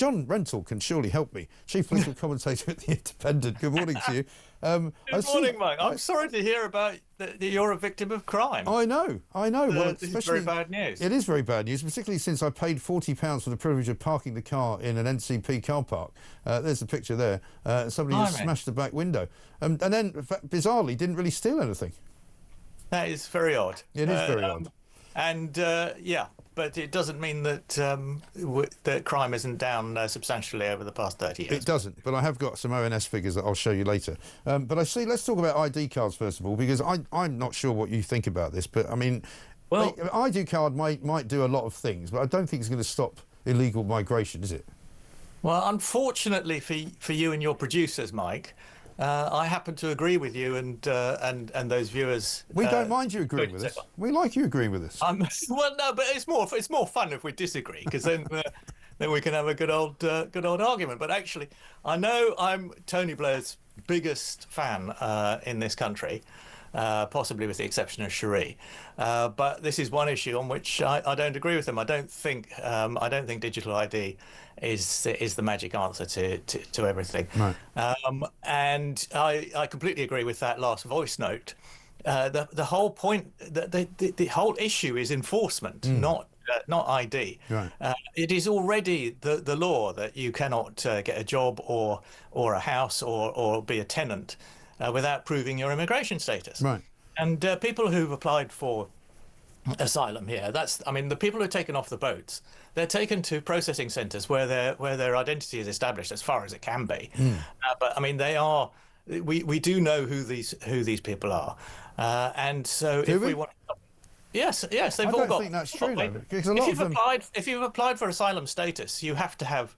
John Rentoul can surely help me. Chief political commentator at The Independent. Good morning to you. Good morning, Mike. I'm sorry to hear about that you're a victim of crime. I know. Well, this is very bad news. It is very bad news, particularly since I paid £40 for the privilege of parking the car in an NCP car park. There's the picture there. Somebody has smashed the back window. And then, bizarrely, didn't really steal anything. That is very odd. It is very odd. And, but it doesn't mean that that crime isn't down substantially over the past 30 years. It doesn't, but I have got some ONS figures that I'll show you later. But I see, let's talk about ID cards first of all, because I'm not sure what you think about this, but I mean, well, ID card might do a lot of things, but I don't think it's going to stop illegal migration, is it? Well, unfortunately for you and your producers, Mike, I happen to agree with you and those viewers. We don't mind you agreeing with us. We like you agreeing with us. Well, no, but it's more fun if we disagree, because then we can have a good old argument. But actually, I know I'm Tony Blair's biggest fan in this country, possibly with the exception of Cherie. But this is one issue on which I don't agree with him. I don't think digital ID is the magic answer to everything. Right. And I completely agree with that last voice note. The whole point, the whole issue is enforcement, not ID. Right. It is already the law that you cannot get a job or a house or be a tenant without proving your immigration status. Right. And people who've applied for asylum here, the people who are taken off the boats, they're taken to processing centres where their identity is established as far as it can be. But I mean, we do know who these people are, and so if we want. Yes, they've all got. I don't think that's true, though, because a lot of them. If you've applied for asylum status, you have to have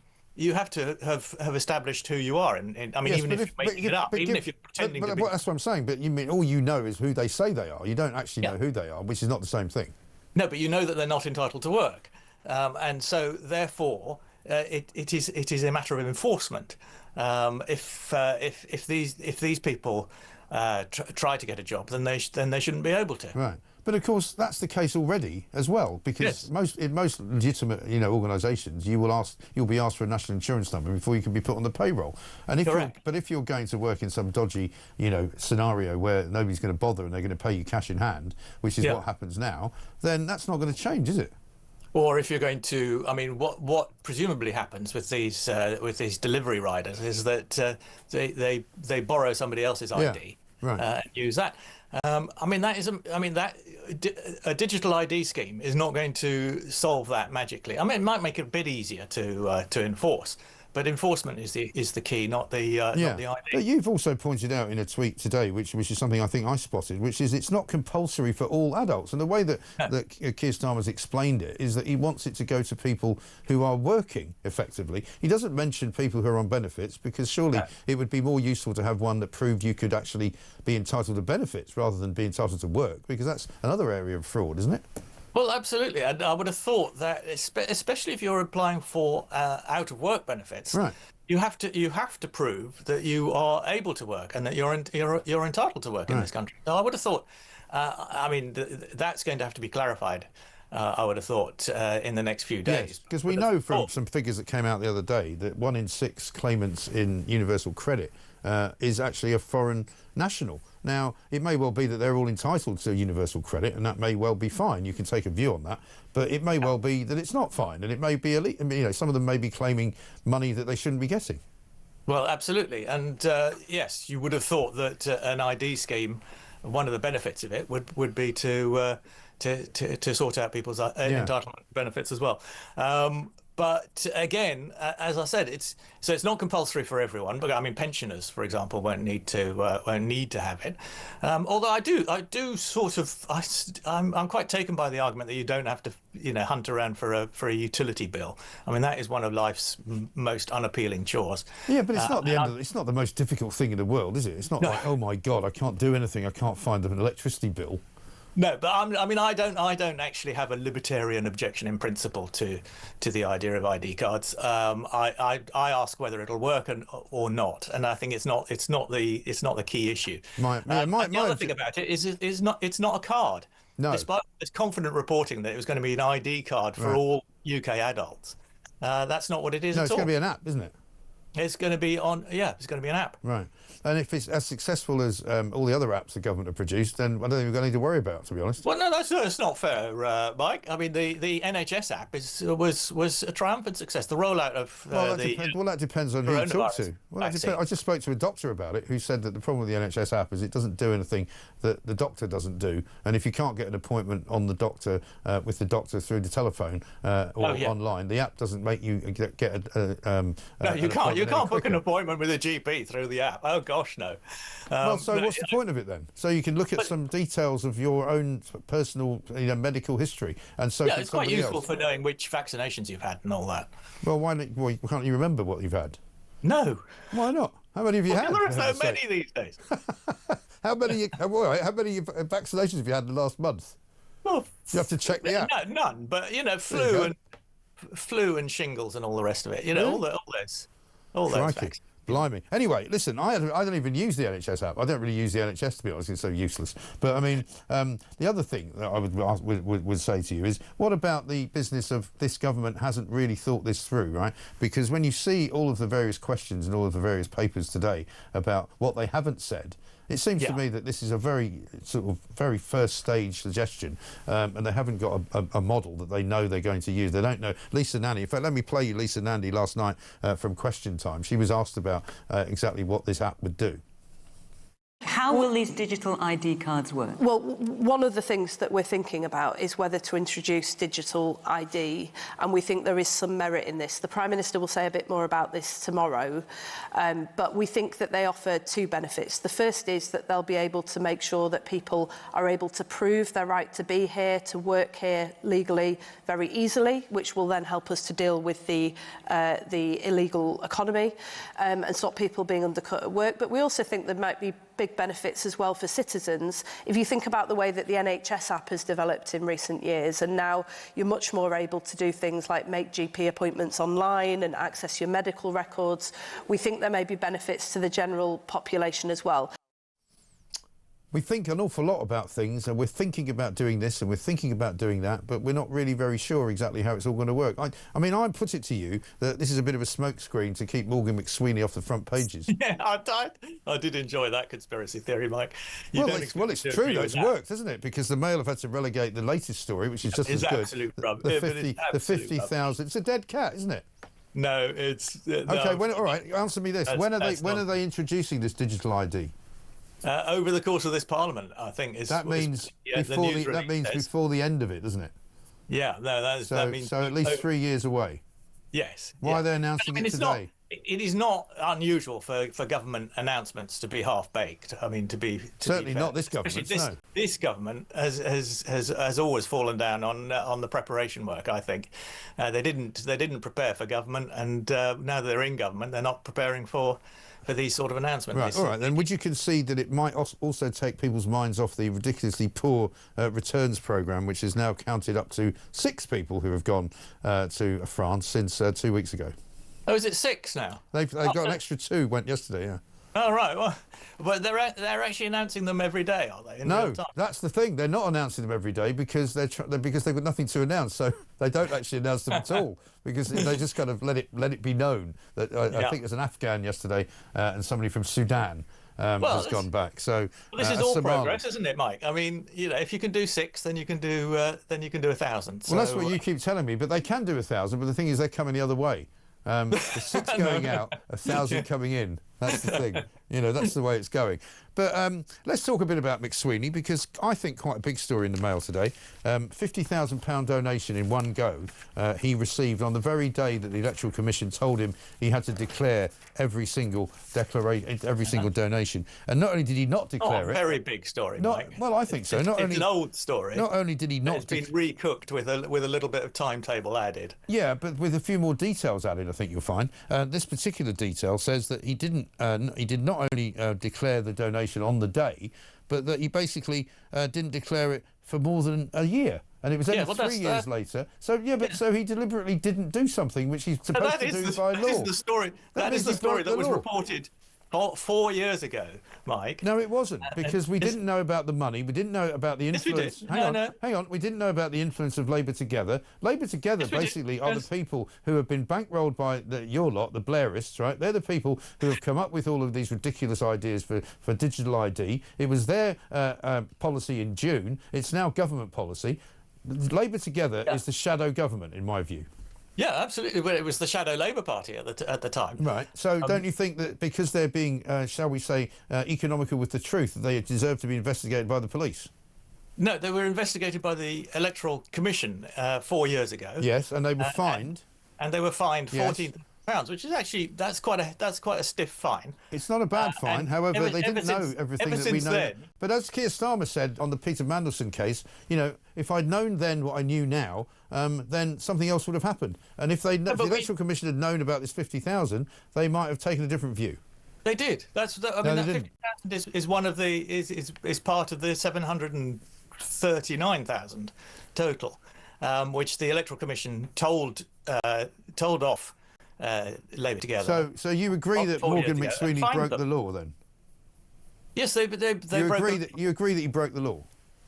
established who you are. Even if you're making it up, even if you're pretending to be. That's what I'm saying. But you mean all you know is who they say they are. You don't actually know who they are, which is not the same thing. No, but you know that they're not entitled to work, and so therefore it is a matter of enforcement. If these people try to get a job, then they shouldn't be able to. Right. But of course, that's the case already as well, because in most legitimate, organisations, you'll be asked for a national insurance number before you can be put on the payroll. And if you're going to work in some dodgy, scenario where nobody's going to bother and they're going to pay you cash in hand, which is what happens now, then that's not going to change, is it? Or if you're going to, what presumably happens with these delivery riders is that they borrow somebody else's ID. Right. And use that. A digital ID scheme is not going to solve that magically. It might make it a bit easier to enforce, but enforcement is the key, not the ID. But you've also pointed out in a tweet today, which is something I think I spotted, which is it's not compulsory for all adults. And the way that Keir Starmer's explained it is that he wants it to go to people who are working effectively. He doesn't mention people who are on benefits, because surely it would be more useful to have one that proved you could actually be entitled to benefits rather than be entitled to work, because that's another area of fraud, isn't it? Well, absolutely. And I would have thought that, especially if you're applying for out-of-work benefits, right, you have to prove that you are able to work and that you're entitled to work in this country. So I would have thought, that's going to have to be clarified. I would have thought in the next few days. Yes, because we know from some figures that came out the other day that 1 in 6 claimants in universal credit is actually a foreign national. Now, it may well be that they're all entitled to universal credit, and that may well be fine. You can take a view on that, but it may well be that it's not fine, and it may be some of them may be claiming money that they shouldn't be getting. Well, absolutely, and yes, you would have thought that an ID scheme, one of the benefits of it would be to sort out people's entitlement benefits as well. But again, as I said, it's not compulsory for everyone. But pensioners, for example, won't need to have it. Although I'm quite taken by the argument that you don't have to hunt around for a utility bill. That is one of life's most unappealing chores. Yeah, but it's not it's not the most difficult thing in the world, is it? It's not like, oh my God, I can't do anything. I can't find an electricity bill. No, but I don't actually have a libertarian objection in principle to the idea of ID cards. I ask whether it'll work or not, and I think it's not the key issue. The other thing about it is it's not a card. No. Despite this confident reporting that it was going to be an ID card for all UK adults, That's not what it is No, at it's all. going to be an app, isn't it? It's going to be on. Yeah, it's going to be an app. Right. And if it's as successful as all the other apps the government have produced, then I don't think we've got anything to worry about, to be honest. Well, no, that's not fair, Mike. I mean, the NHS app was a triumphant success. The rollout of that depends on who you talk to. Well, I just spoke to a doctor about it who said that the problem with the NHS app is it doesn't do anything that the doctor doesn't do. And if you can't get an appointment on the doctor with the doctor through the telephone or online, the app doesn't make you get a no, you can't. You can't book an appointment with a GP through the app. Oh gosh, no. Well, so what's the point of it then? So you can look at some details of your own personal, medical history, and so yeah, it's quite useful for knowing which vaccinations you've had and all that. Well, why can't you remember what you've had? No. Why not? How many have you had? There are so many these days. How many vaccinations have you had in the last month? Well, you have to check the app. No, none. But flu and shingles and all the rest of it. All those vaccines. Blimey. Anyway, listen, I don't even use the NHS app. I don't really use the NHS, to be honest. It's so useless. But I mean, the other thing that I would say to you is, what about the business of this government hasn't really thought this through, right? Because when you see all of the various questions and all of the various papers today about what they haven't said, it seems to me that this is a very first stage suggestion, and they haven't got a model that they know they're going to use. They don't know. Lisa Nandy, in fact, let me play you Lisa Nandy last night from Question Time. She was asked about exactly what this app would do. How will these digital ID cards work? Well, one of the things that we're thinking about is whether to introduce digital ID, and we think there is some merit in this. The Prime Minister will say a bit more about this tomorrow, but we think that they offer two benefits. The first is that they'll be able to make sure that people are able to prove their right to be here, to work here legally very easily, which will then help us to deal with the illegal economy and stop people being undercut at work. But we also think there might be big benefits as well for citizens. If you think about the way that the NHS app has developed in recent years, and now you're much more able to do things like make GP appointments online and access your medical records, we think there may be benefits to the general population as well. We think an awful lot about things, and we're thinking about doing this and we're thinking about doing that, but we're not really very sure exactly how it's all going to work. I mean, I put it to you that this is a bit of a smokescreen to keep Morgan McSweeney off the front pages. Yeah, I did enjoy that conspiracy theory, Mike. Well, it's true, though. It's worked, hasn't it? Because the Mail have had to relegate the latest story, which is just as good. Absolute rubbish. The 50,000. It's a dead cat, isn't it? No, it's... OK, all right, answer me this. When are they introducing this digital ID? Over the course of this Parliament, I think. That means before the end of it, doesn't it? Yeah, no, that means... So at least 3 years away? Yes. Why are they announcing it today? It is not unusual for government announcements to be half-baked. I mean, certainly not this government. This government has always fallen down on the preparation work. I think they didn't prepare for government, and now they're in government, they're not preparing for these sort of announcements. Right, all right. Then would you concede that it might also take people's minds off the ridiculously poor returns programme, which has now counted up to 6 people who have gone to France since 2 weeks ago? Oh, is it 6 now? They've got an extra 2 went yesterday, yeah. Oh, right. Well, but they're actually announcing them every day, are they? No, that's the thing. They're not announcing them every day because they've got nothing to announce. So they don't actually announce them at all because they just kind of let it be known that I think there's an Afghan yesterday and somebody from Sudan has gone back. So this is all progress, isn't it, Mike? I mean, if you can do 6, then you can do 1,000. Well, that's what you keep telling me. But they can do 1,000. But the thing is, they're coming the other way. The 6 going out, 1,000 coming in. That's the thing. That's the way it's going. But let's talk a bit about McSweeney, because I think quite a big story in the Mail today. £50,000 donation in one go he received on the very day that the Electoral Commission told him he had to declare every single donation. And not only did he not declare it... very big story, Mike. Well, I think so. It's an old story. Not only did he not... It's been recooked with a little bit of timetable added. Yeah, but with a few more details added, I think you'll find. This particular detail says that he did not only declare the donation on the day, but that he basically didn't declare it for more than a year. And it was only 3 years later. So he deliberately didn't do something which he's supposed to do by law. That is the story that was reported 4 years ago, Mike. No, it wasn't, because we didn't know about the money. We didn't know about the influence. Yes, we did. Hang on. We didn't know about the influence of Labour Together. Labour Together basically are the people who have been bankrolled by your lot, the Blairists, right? They're the people who have come up with all of these ridiculous ideas for digital ID. It was their policy in June. It's now government policy. Labour Together is the shadow government, in my view. Yeah, absolutely. Well, it was the shadow Labour Party at the time. Right. So don't you think that because they're being, shall we say, economical with the truth, that they deserve to be investigated by the police? No, they were investigated by the Electoral Commission 4 years ago. Yes, and they were fined. And they were fined Yes. £14,000, which is actually that's quite a stiff fine. It's not a bad fine. However, they didn't know everything that we know. Then, but as Keir Starmer said on the Peter Mandelson case, you know, if I'd known then what I knew now, then something else would have happened. And if the Electoral Commission had known about this 50,000, they might have taken a different view. They did. I mean, that 50,000 is one of the is part of the 739,000 total, which the Electoral Commission told off Labour Together. So you agree that Morgan McSweeney broke the law then? Yes, they You agree that he broke the law?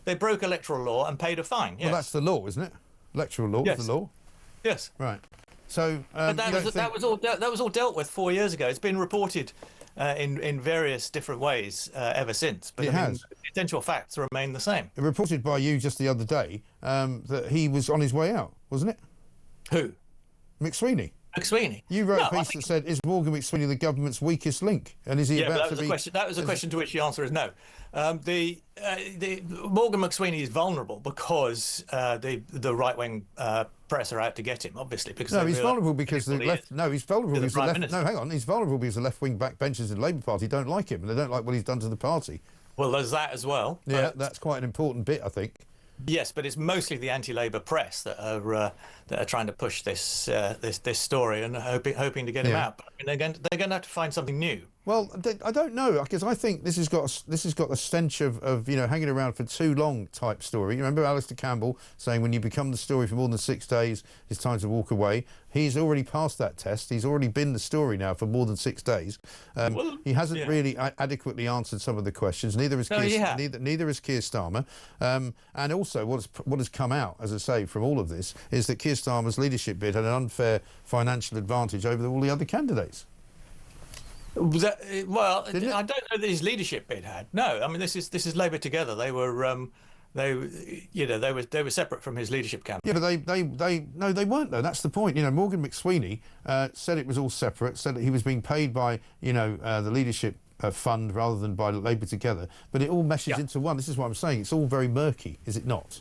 They broke electoral law and paid a fine. Yes. Well, that's the law, isn't it? Electoral law is the law. Yes. Right. So but that was all dealt with 4 years ago. It's been reported in various different ways ever since. But it has. The essential facts remain the same. Reported by you just the other day that he was on his way out, wasn't it? Who? McSweeney. McSweeney. You wrote a piece that said, "Is Morgan McSweeney the government's weakest link?" And is he about to be? That was a question to which the answer is no. The Morgan McSweeney is vulnerable because the right-wing press are out to get him, obviously. Because he's vulnerable because the left. No, he's vulnerable because the left. No, hang on. He's vulnerable because the left-wing backbenchers in the Labour Party don't like him, and they don't like what he's done to the party. Well, there's that as well. Yeah, that's quite an important bit, I think. Yes, but it's mostly the anti-Labour press that are trying to push this story and hoping to get him out. But, I mean, they're going to have to find something new. Well, I don't know, because I think this has got the stench of hanging around for too long type story. You remember Alistair Campbell saying when you become the story for more than 6 days, it's time to walk away. He's already passed that test. He's already been the story now for more than 6 days. He hasn't really adequately answered some of the questions. Neither has Keir Starmer. And also, what has come out, as I say, from all of this is that Keir Starmer's leadership bid had an unfair financial advantage over all the other candidates. I don't know that his leadership bid had. No, I mean this is Labour Together. They were separate from his leadership campaign. Yeah, but they weren't though. That's the point. You know, Morgan McSweeney said it was all separate. Said that he was being paid by the leadership fund rather than by Labour Together. But it all meshes into one. This is what I'm saying. It's all very murky, is it not?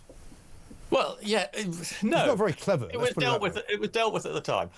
Well, yeah, no. It's not very clever. It was dealt with at the time.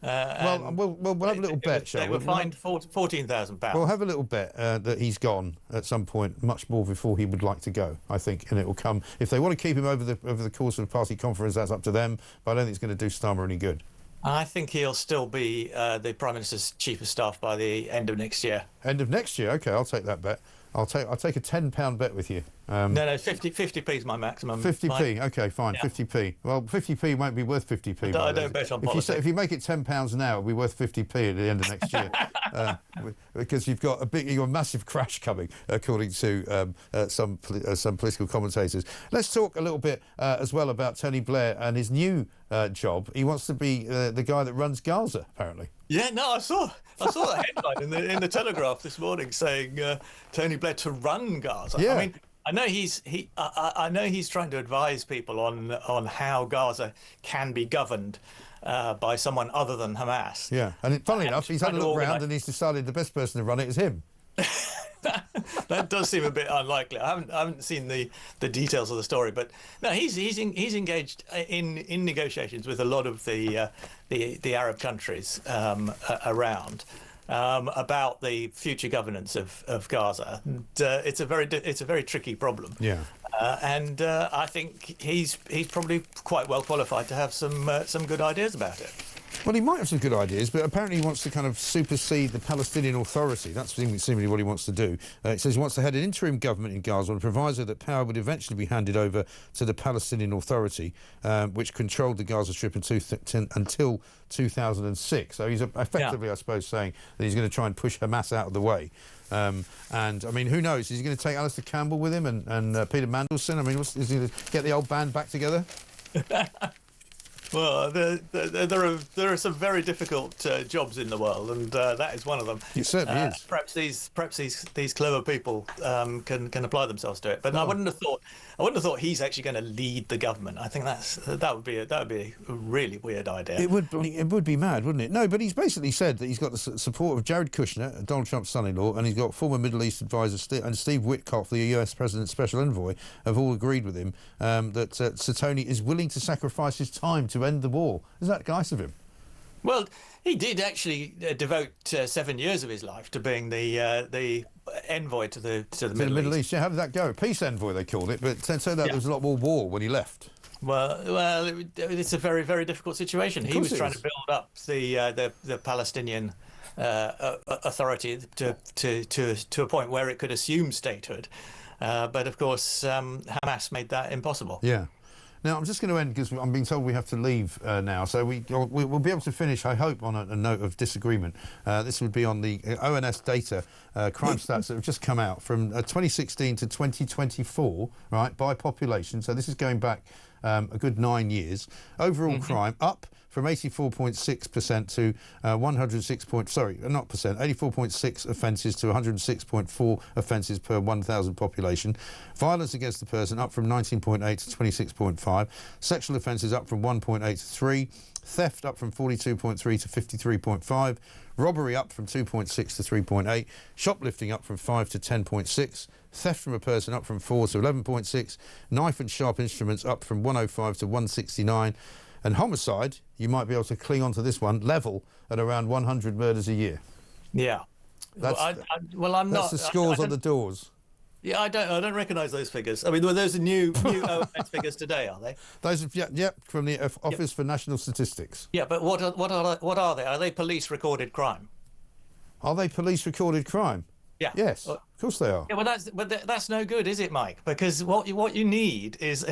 We'll have a little bet, shall we? They were fined £14,000. We'll have a little bet that he's gone at some point, much more before he would like to go, I think, and it will come. If they want to keep him over the course of the party conference, that's up to them, but I don't think it's going to do Starmer any good. I think he'll still be the Prime Minister's Chief of Staff by the end of next year. End of next year? OK, I'll take that bet. I'll take a £10 bet with you. No, 50p is my maximum. 50p, OK, fine, 50p. Well, 50p won't be worth 50p. I don't bet on politics. If you make it £10 now, it'll be worth 50p at the end of next year. Because you've got a massive crash coming, according to some political commentators. Let's talk a little bit as well about Tony Blair and his new job. He wants to be the guy that runs Gaza, apparently. Yeah, no, I saw that headline in the Telegraph this morning saying Tony Blair to run Gaza. Yeah. I mean, I know he's trying to advise people on how Gaza can be governed by someone other than Hamas. Yeah, and funnily enough, he's had a look round and he's decided the best person to run it is him. That does seem a bit unlikely. I haven't seen the details of the story, but no, he's engaged in negotiations with a lot of the Arab countries around about the future governance of Gaza. And, it's a very tricky problem. Yeah. And I think he's probably quite well qualified to have some good ideas about it. Well, he might have some good ideas, but apparently he wants to kind of supersede the Palestinian Authority. That's seemingly what he wants to do. It says he wants to head an interim government in Gaza on a proviso that power would eventually be handed over to the Palestinian Authority, which controlled the Gaza Strip until 2006. So he's effectively, I suppose, saying that he's going to try and push Hamas out of the way. And, I mean, who knows? Is he going to take Alistair Campbell with him and Peter Mandelson? I mean, is he going to get the old band back together? Well, there are some very difficult jobs in the world, and that is one of them. It certainly is. Perhaps these clever people can apply themselves to it. But I wouldn't have thought he's actually going to lead the government. I think that would be a really weird idea. It would be mad, wouldn't it? No, but he's basically said that he's got the support of Jared Kushner, Donald Trump's son-in-law, and he's got former Middle East advisor and Steve Witkoff, the US President's special envoy, have all agreed with him that Sir Tony is willing to sacrifice his time to end the war. Is that nice of him? Well, he did actually devote 7 years of his life to being the envoy to the Middle East. Yeah, how did that go? Peace envoy, they called it, but it turned out there was a lot more war when he left. Well, it's a very, very difficult situation. He was trying to build up the Palestinian authority to a point where it could assume statehood, but of course Hamas made that impossible. Yeah. Now, I'm just going to end because I'm being told we have to leave now. So we'll be able to finish, I hope, on a note of disagreement. This would be on the ONS data crime stats that have just come out from 2016 to 2024, right, by population. So this is going back a good 9 years. Overall crime up from 84.6% to 84.6 offences to 106.4 offences per 1,000 population. Violence against the person up from 19.8 to 26.5. Sexual offences up from 1.8 to 3. Theft up from 42.3 to 53.5. Robbery up from 2.6 to 3.8. Shoplifting up from 5 to 10.6. Theft from a person up from 4 to 11.6. Knife and sharp instruments up from 105 to 169. And homicide, you might be able to cling on to this one, level at around 100 murders a year. Yeah. That's that's the scores on the doors. Yeah, I don't recognise those figures. I mean, those are new ONS figures today, are they? Those are from the Office for National Statistics. Yeah, but what are they? Are they police recorded crime? Are they police recorded crime? Yeah. Yes, of course they are. Yeah, well, that's no good, is it, Mike? Because what you need is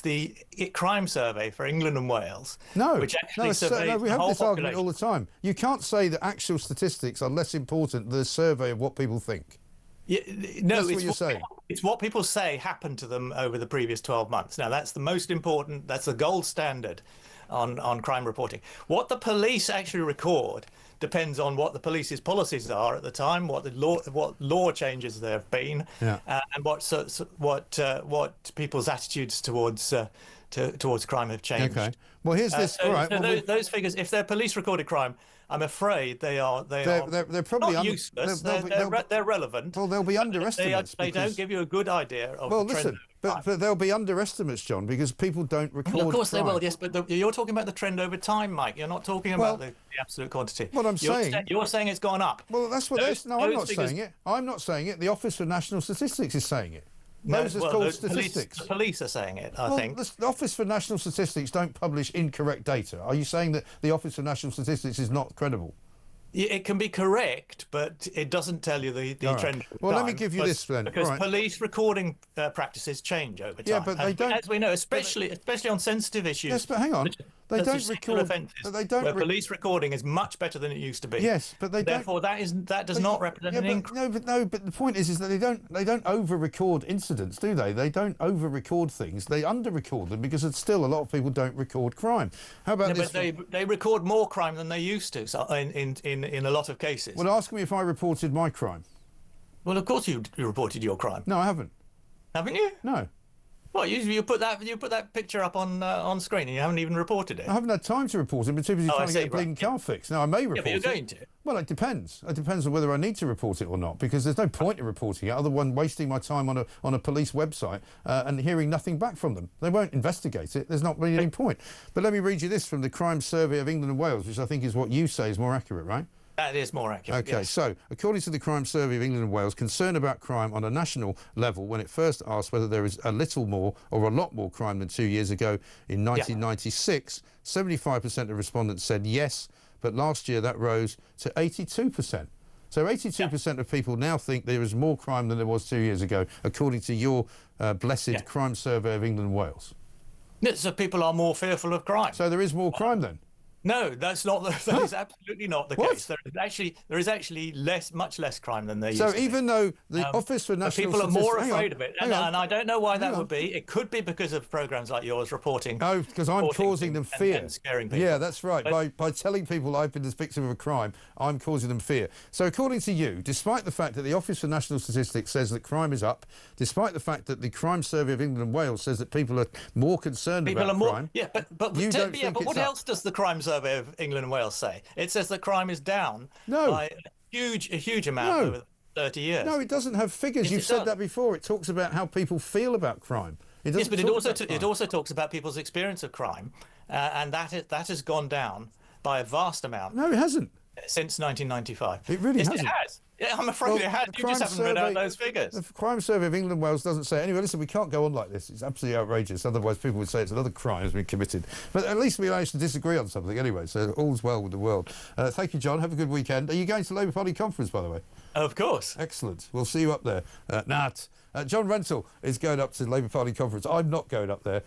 the crime survey for England and Wales. No, which actually surveys we have the whole this argument population. all the time. You can't say that actual statistics are less important than the survey of what people think. Yeah, no, that's what you're saying. It's what people say happened to them over the previous 12 months. Now, that's the most important. That's the gold standard on crime reporting. What the police actually record depends on what the police's policies are at the time, what law changes there have been, and what people's attitudes towards crime have changed. Okay. Well, here's this. All right. Those figures, if they're police recorded crime, I'm afraid they're probably not useless. They're relevant. Well, they'll be underestimates. They don't give you a good idea of the trend. But they'll be underestimates, John, because people don't record. Well, of course crime. they will. Yes, but you're talking about the trend over time, Mike. You're not talking about the absolute quantity. What I'm saying, you're saying it's gone up. Well, that's what. I'm not saying it. I'm not saying it. The Office for National Statistics is saying it. Those are called statistics. The police are saying it, I think. The Office for National Statistics don't publish incorrect data. Are you saying that the Office for National Statistics is not credible? It can be correct, but it doesn't tell you the trend. Well, let me give you this then. Because police recording practices change over time. Yeah, but they don't. As we know, especially on sensitive issues. Yes, but hang on. They don't record offences. They don't. Where police recording is much better than it used to be. Yes, but they therefore that does not represent an increase. But the point is that they don't over-record incidents, do they? They don't over-record things. They under-record them because it's still a lot of people don't record crime. How about this? But they record more crime than they used to. So in a lot of cases. Well, ask me if I reported my crime. Well, of course you reported your crime. No, I haven't. Haven't you? No. Well, you put that picture up on screen and you haven't even reported it. I haven't had time to report it. I've been too busy trying to get a bleeding car fixed. Now, I may report it. Yeah, but you're going to. Well, it depends. It depends on whether I need to report it or not, because there's no point in reporting it other than wasting my time on a police website and hearing nothing back from them. They won't investigate it. There's not really any point. But let me read you this from the Crime Survey of England and Wales, which I think is what you say is more accurate, right? That is more accurate. Okay, yes. so according to the Crime Survey of England and Wales, concern about crime on a national level, when it first asked whether there is a little more or a lot more crime than 2 years ago in 1996, 75% of respondents said yes, but last year that rose to 82%. So 82% of people now think there is more crime than there was 2 years ago, according to your blessed Crime Survey of England and Wales. So people are more fearful of crime. So there is more crime then? No, that's not. That is absolutely not the What? case. There is actually much less crime than there used So to be. even though the Office for National people are more Statistics... afraid of it, and I don't know why that would be. It could be because of programs like yours reporting. Oh, because I'm causing them fear. And scaring people. Yeah, that's right. By telling people I've been the victim of a crime, I'm causing them fear. So according to you, despite the fact that the Office for National Statistics says that crime is up, despite the fact that the Crime Survey of England and Wales says that people are more concerned about crime... Yeah, but what else does the Crime Survey of England and Wales say? It says that crime is down by a huge amount over 30 years. No, it doesn't have figures. Yes, You've said that before. It talks about how people feel about crime. Yes, but it also talks about people's experience of crime, and that has gone down by a vast amount. No, it hasn't. Since 1995. It really hasn't. It has. Yeah, I'm afraid it has. You just haven't read out those figures. The Crime Survey of England and Wales doesn't say... Anyway, listen, we can't go on like this. It's absolutely outrageous. Otherwise, people would say it's another crime has been committed. But at least we managed to disagree on something anyway, so all's well with the world. Thank you, John. Have a good weekend. Are you going to Labour Party conference, by the way? Of course. Excellent. We'll see you up there. John Rentoul is going up to the Labour Party conference. I'm not going up there.